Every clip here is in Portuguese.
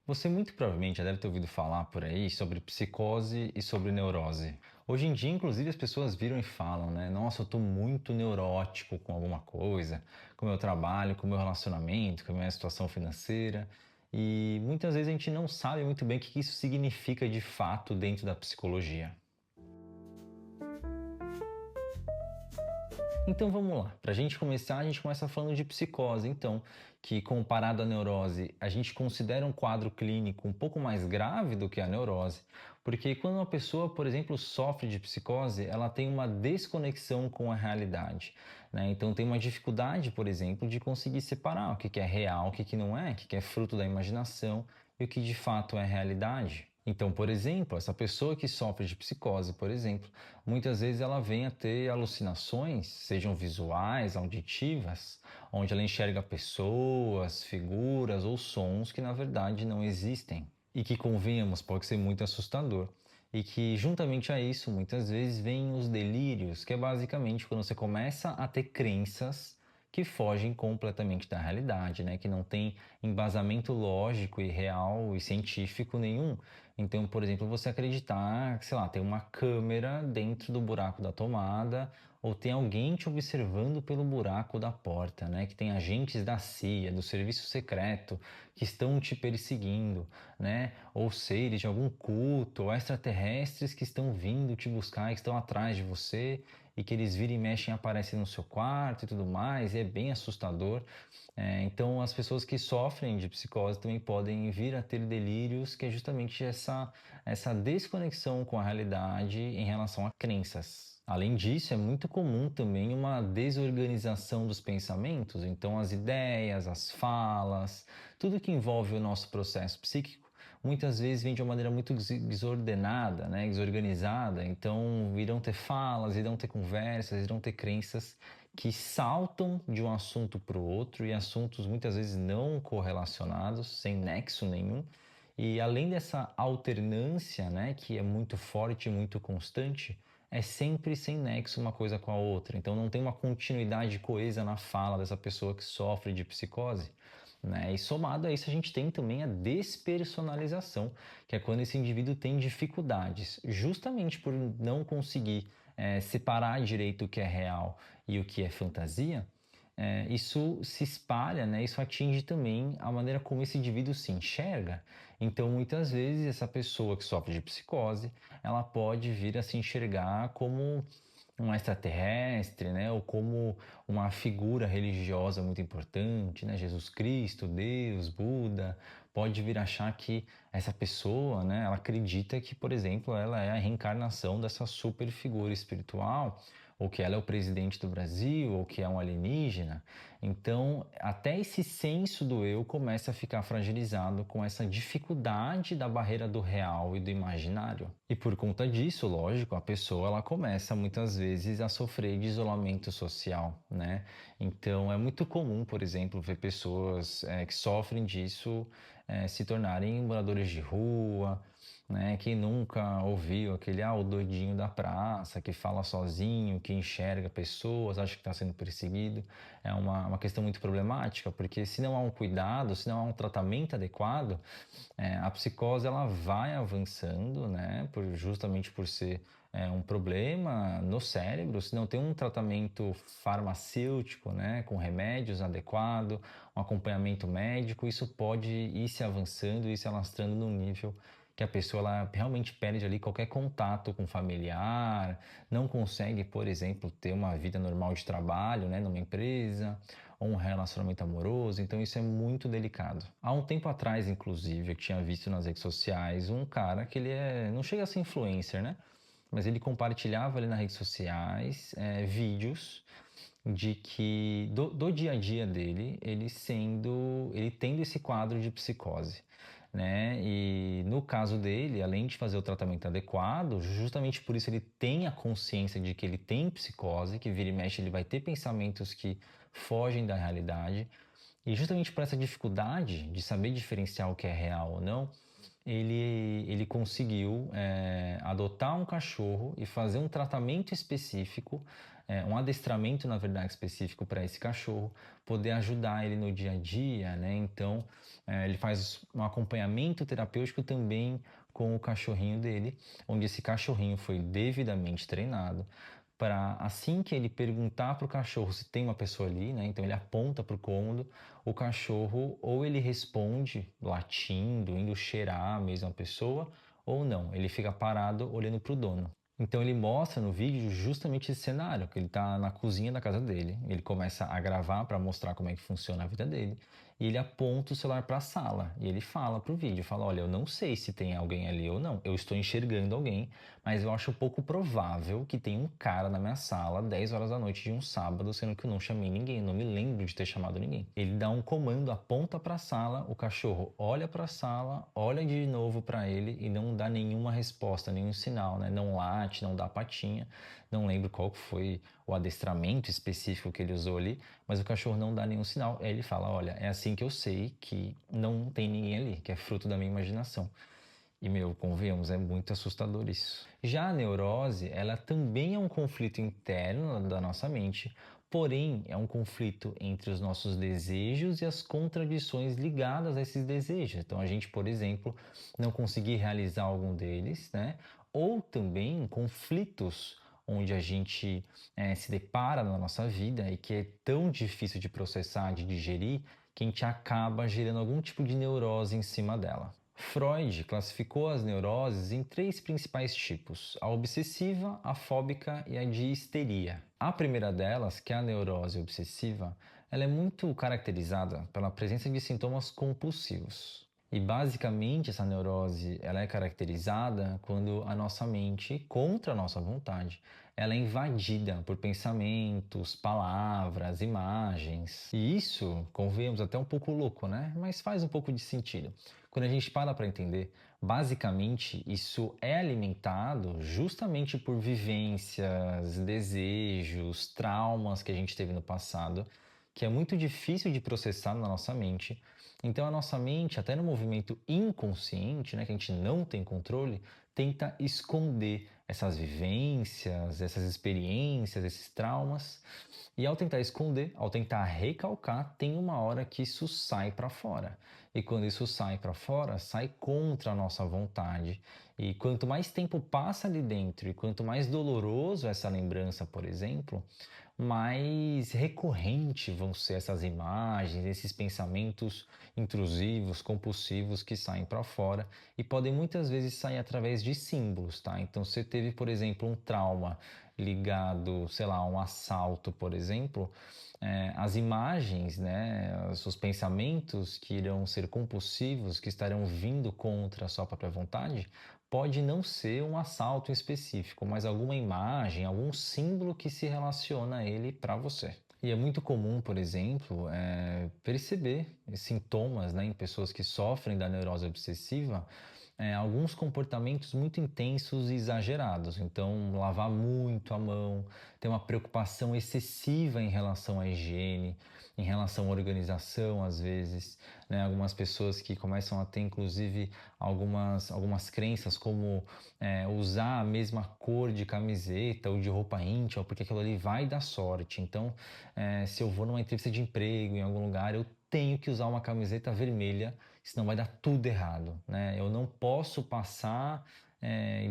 Você muito provavelmente já deve ter ouvido falar por aí sobre psicose e sobre neurose. Hoje em dia, inclusive, as pessoas viram e falam, né? Nossa, eu tô muito neurótico com alguma coisa, com o meu trabalho, com o meu relacionamento, com a minha situação financeira. E muitas vezes a gente não sabe muito bem o que isso significa de fato dentro da psicologia. Então vamos lá. Para a gente começar, a gente começa falando de psicose, então, que comparado à neurose, a gente considera um quadro clínico um pouco mais grave do que a neurose, porque quando uma pessoa, por exemplo, sofre de psicose, ela tem uma desconexão com a realidade, né? Então tem uma dificuldade, por exemplo, de conseguir separar o que é real, o que não é, o que é fruto da imaginação e o que de fato é realidade. Então, por exemplo, essa pessoa que sofre de psicose, por exemplo, muitas vezes ela vem a ter alucinações, sejam visuais, auditivas, onde ela enxerga pessoas, figuras ou sons que na verdade não existem. E que, convenhamos, pode ser muito assustador. E que, juntamente a isso, muitas vezes vêm os delírios, que é basicamente quando você começa a ter crenças que fogem completamente da realidade, né? Que não tem embasamento lógico e real e científico nenhum. Então, por exemplo, você acreditar que, sei lá, tem uma câmera dentro do buraco da tomada ou tem alguém te observando pelo buraco da porta, né? Que tem agentes da CIA, do serviço secreto, que estão te perseguindo, né? Ou seres de algum culto, ou extraterrestres que estão vindo te buscar, que estão atrás de você e que eles viram e mexem e aparecem no seu quarto e tudo mais, e é bem assustador. Então, as pessoas que sofrem de psicose também podem vir a ter delírios, que é justamente essa desconexão com a realidade em relação a crenças. Além disso, é muito comum também uma desorganização dos pensamentos, então as ideias, as falas, tudo que envolve o nosso processo psíquico muitas vezes vem de uma maneira muito desordenada, né, desorganizada. Então, irão ter falas, irão ter conversas, irão ter crenças que saltam de um assunto para o outro e assuntos muitas vezes não correlacionados, sem nexo nenhum. E além dessa alternância, né, que é muito forte e muito constante, é sempre sem nexo uma coisa com a outra. Então não tem uma continuidade coesa na fala dessa pessoa que sofre de psicose. Né? E somado a isso, a gente tem também a despersonalização, que é quando esse indivíduo tem dificuldades, justamente por não conseguir separar direito o que é real e o que é fantasia. Isso se espalha, né? Isso atinge também a maneira como esse indivíduo se enxerga. Então, muitas vezes, essa pessoa que sofre de psicose, ela pode vir a se enxergar como um extraterrestre, né? Ou como uma figura religiosa muito importante, né? Jesus Cristo, Deus, Buda, pode vir a achar que essa pessoa, né? Ela acredita que, por exemplo, ela é a reencarnação dessa super figura espiritual, ou que ela é o presidente do Brasil, ou que é um alienígena. Então, até esse senso do eu começa a ficar fragilizado com essa dificuldade da barreira do real e do imaginário. E por conta disso, lógico, a pessoa ela começa muitas vezes a sofrer de isolamento social, né? Então, é muito comum, por exemplo, ver pessoas que sofrem disso se tornarem moradores de rua, né? Quem nunca ouviu aquele, o doidinho da praça, que fala sozinho, que enxerga pessoas, acha que está sendo perseguido. É uma questão muito problemática, porque se não há um cuidado, se não há um tratamento adequado, a psicose ela vai avançando, né? Justamente por ser um problema no cérebro, se não tem um tratamento farmacêutico, né, com remédios adequados, um acompanhamento médico, isso pode ir se avançando e se alastrando num nível que a pessoa ela realmente perde ali qualquer contato com familiar, não consegue, por exemplo, ter uma vida normal de trabalho, né, numa empresa, ou um relacionamento amoroso, então isso é muito delicado. Há um tempo atrás, inclusive, eu tinha visto nas redes sociais um cara que não chega a ser influencer, né? Mas ele compartilhava ali nas redes sociais vídeos de que do dia a dia dele, ele tendo esse quadro de psicose, né? E no caso dele, além de fazer o tratamento adequado, justamente por isso ele tem a consciência de que ele tem psicose, que vira e mexe ele vai ter pensamentos que fogem da realidade, e justamente por essa dificuldade de saber diferenciar o que é real ou não, ele conseguiu adotar um cachorro e fazer um tratamento específico, um adestramento, na verdade, específico para esse cachorro, poder ajudar ele no dia a dia, né? Então, ele faz um acompanhamento terapêutico também com o cachorrinho dele, onde esse cachorrinho foi devidamente treinado para assim que ele perguntar para o cachorro se tem uma pessoa ali, né? Então ele aponta para o cômodo, o cachorro ou ele responde latindo, indo cheirar a mesma pessoa, ou não, ele fica parado olhando para o dono. Então ele mostra no vídeo justamente esse cenário, que ele está na cozinha da casa dele, ele começa a gravar para mostrar como é que funciona a vida dele, e ele aponta o celular para a sala, e ele fala para o vídeo, fala, olha, eu não sei se tem alguém ali ou não, eu estou enxergando alguém, mas eu acho pouco provável que tenha um cara na minha sala 10 horas da noite de um sábado, sendo que eu não chamei ninguém, eu não me lembro de ter chamado ninguém. Ele dá um comando, aponta para a sala, o cachorro olha para a sala, olha de novo para ele e não dá nenhuma resposta, nenhum sinal, né? Não late, não dá patinha. Não lembro qual foi o adestramento específico que ele usou ali, mas o cachorro não dá nenhum sinal. Aí ele fala: olha, é assim que eu sei que não tem ninguém ali, que é fruto da minha imaginação. E, meu, convenhamos, é muito assustador isso. Já a neurose, ela também é um conflito interno da nossa mente, porém é um conflito entre os nossos desejos e as contradições ligadas a esses desejos. Então, a gente, por exemplo, não conseguir realizar algum deles, né? Ou também conflitos onde a gente se depara na nossa vida e que é tão difícil de processar, de digerir, que a gente acaba gerando algum tipo de neurose em cima dela. Freud classificou as neuroses em três principais tipos: a obsessiva, a fóbica e a de histeria. A primeira delas, que é a neurose obsessiva, ela é muito caracterizada pela presença de sintomas compulsivos. E basicamente essa neurose ela é caracterizada quando a nossa mente, contra a nossa vontade, ela é invadida por pensamentos, palavras, imagens. E isso, convenhamos, até um pouco louco, né? Mas faz um pouco de sentido. Quando a gente para entender, basicamente isso é alimentado justamente por vivências, desejos, traumas que a gente teve no passado, que é muito difícil de processar na nossa mente. Então a nossa mente, até no movimento inconsciente, né, que a gente não tem controle, tenta esconder essas vivências, essas experiências, esses traumas. E ao tentar esconder, ao tentar recalcar, tem uma hora que isso sai para fora. E quando isso sai para fora, sai contra a nossa vontade. E quanto mais tempo passa ali dentro e quanto mais doloroso essa lembrança, por exemplo, mais recorrente vão ser essas imagens, esses pensamentos intrusivos, compulsivos que saem para fora e podem muitas vezes sair através de símbolos, tá? Então, você teve, por exemplo, um trauma ligado, sei lá, a um assalto, por exemplo, as imagens, né, os pensamentos que irão ser compulsivos, que estarão vindo contra a sua própria vontade, pode não ser um assalto específico, mas alguma imagem, algum símbolo que se relaciona a ele para você. E é muito comum, por exemplo, perceber sintomas, né, em pessoas que sofrem da neurose obsessiva, alguns comportamentos muito intensos e exagerados. Então, lavar muito a mão, ter uma preocupação excessiva em relação à higiene, em relação à organização, às vezes, né? Algumas pessoas que começam a ter, inclusive, algumas crenças como usar a mesma cor de camiseta ou de roupa íntima, porque aquilo ali vai dar sorte. Então, se eu vou numa entrevista de emprego em algum lugar, eu tenho que usar uma camiseta vermelha, senão vai dar tudo errado, né? Eu não posso passar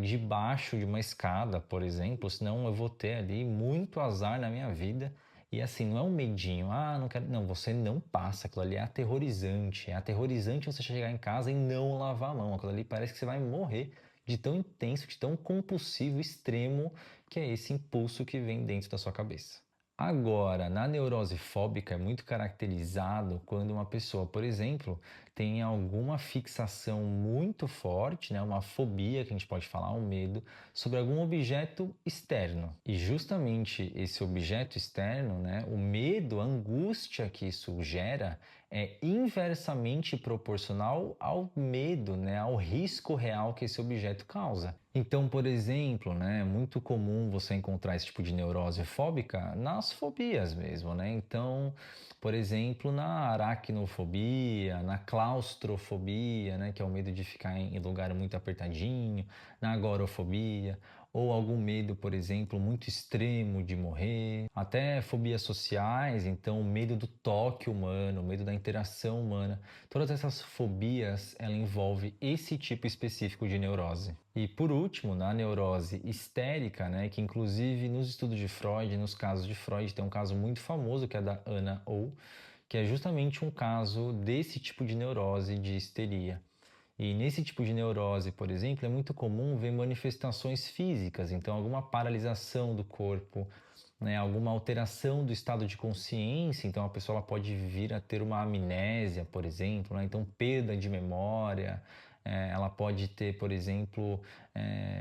debaixo de uma escada, por exemplo, senão eu vou ter ali muito azar na minha vida. E assim, não é um medinho, não quero. Não, você não passa, aquilo ali é aterrorizante. É aterrorizante você chegar em casa e não lavar a mão. Aquilo ali parece que você vai morrer de tão intenso, de tão compulsivo, extremo, que é esse impulso que vem dentro da sua cabeça. Agora, na neurose fóbica é muito caracterizado quando uma pessoa, por exemplo, tem alguma fixação muito forte, né, uma fobia que a gente pode falar, um medo, sobre algum objeto externo. E justamente esse objeto externo, né, o medo, a angústia que isso gera é inversamente proporcional ao medo, né, ao risco real que esse objeto causa. Então, por exemplo, né, é muito comum você encontrar esse tipo de neurose fóbica nas fobias mesmo, né? Então, por exemplo, na aracnofobia, na claustrofobia, né, que é o medo de ficar em lugar muito apertadinho, na agorafobia, ou algum medo, por exemplo, muito extremo de morrer, até fobias sociais, então o medo do toque humano, o medo da interação humana. Todas essas fobias, ela envolve esse tipo específico de neurose. E por último, na neurose histérica, né, que inclusive nos estudos de Freud, nos casos de Freud, tem um caso muito famoso que é da Anna O, que é justamente um caso desse tipo de neurose de histeria. E nesse tipo de neurose, por exemplo, é muito comum ver manifestações físicas, então alguma paralisação do corpo, né, alguma alteração do estado de consciência, então a pessoa ela pode vir a ter uma amnésia, por exemplo, né, então perda de memória, ela pode ter, por exemplo,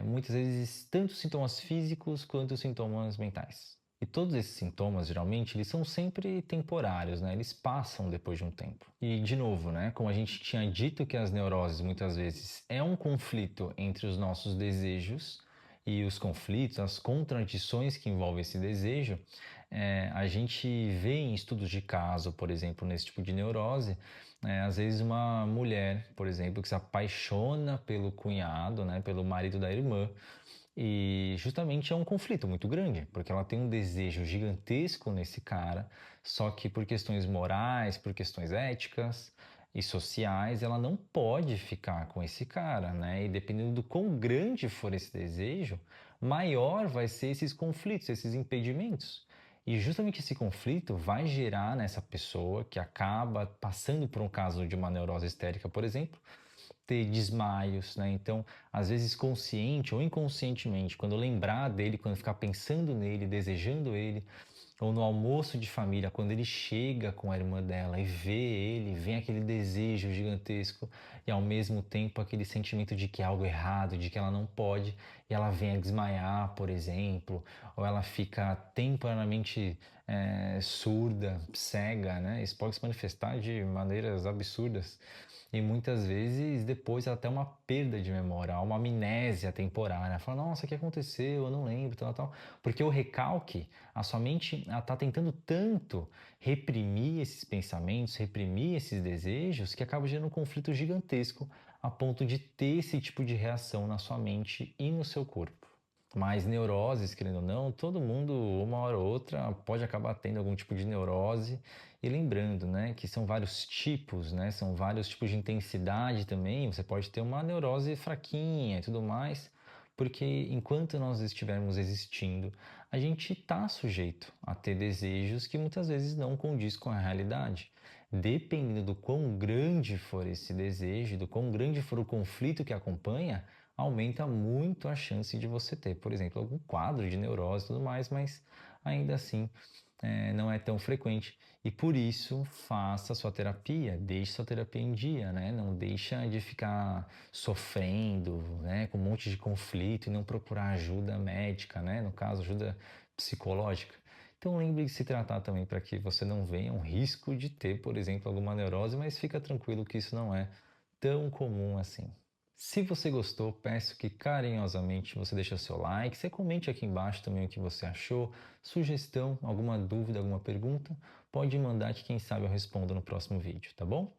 muitas vezes tanto sintomas físicos quanto sintomas mentais. E todos esses sintomas, geralmente, eles são sempre temporários, né? Eles passam depois de um tempo. E, de novo, né? Como a gente tinha dito que as neuroses, muitas vezes, é um conflito entre os nossos desejos e os conflitos, as contradições que envolvem esse desejo, a gente vê em estudos de caso, por exemplo, nesse tipo de neurose, às vezes uma mulher, por exemplo, que se apaixona pelo cunhado, né? Pelo marido da irmã, e justamente é um conflito muito grande, porque ela tem um desejo gigantesco nesse cara, só que por questões morais, por questões éticas e sociais, ela não pode ficar com esse cara, né? E dependendo do quão grande for esse desejo, maior vai ser esses conflitos, esses impedimentos. E justamente esse conflito vai gerar nessa pessoa que acaba passando por um caso de uma neurose histérica, por exemplo, ter desmaios, né? Então, às vezes consciente ou inconscientemente, quando lembrar dele, quando ficar pensando nele, desejando ele, ou no almoço de família, quando ele chega com a irmã dela e vê ele, vem aquele desejo gigantesco e ao mesmo tempo aquele sentimento de que há algo errado, de que ela não pode, e ela vem a desmaiar, por exemplo, ou ela fica temporariamente surda, cega, né? Isso pode se manifestar de maneiras absurdas. E muitas vezes depois até uma perda de memória, uma amnésia temporária. Fala, nossa, o que aconteceu? Eu não lembro, tal, tal. Porque o recalque, a sua mente está tentando tanto reprimir esses pensamentos, reprimir esses desejos, que acaba gerando um conflito gigantesco a ponto de ter esse tipo de reação na sua mente e no seu corpo. Mas neuroses, querendo ou não, todo mundo, uma hora ou outra, pode acabar tendo algum tipo de neurose. E lembrando, né, que são vários tipos, né, são vários tipos de intensidade também. Você pode ter uma neurose fraquinha e tudo mais, porque enquanto nós estivermos existindo, a gente está sujeito a ter desejos que muitas vezes não condiz com a realidade. Dependendo do quão grande for esse desejo, do quão grande for o conflito que acompanha, aumenta muito a chance de você ter, por exemplo, algum quadro de neurose e tudo mais, mas ainda assim não é tão frequente. E por isso, faça sua terapia, deixe sua terapia em dia, né? Não deixa de ficar sofrendo, né? Com um monte de conflito e não procurar ajuda médica, né? No caso, ajuda psicológica. Então lembre de se tratar também para que você não venha um risco de ter, por exemplo, alguma neurose, mas fica tranquilo que isso não é tão comum assim. Se você gostou, peço que carinhosamente você deixe o seu like, você comente aqui embaixo também o que você achou, sugestão, alguma dúvida, alguma pergunta, pode mandar que quem sabe eu respondo no próximo vídeo, tá bom?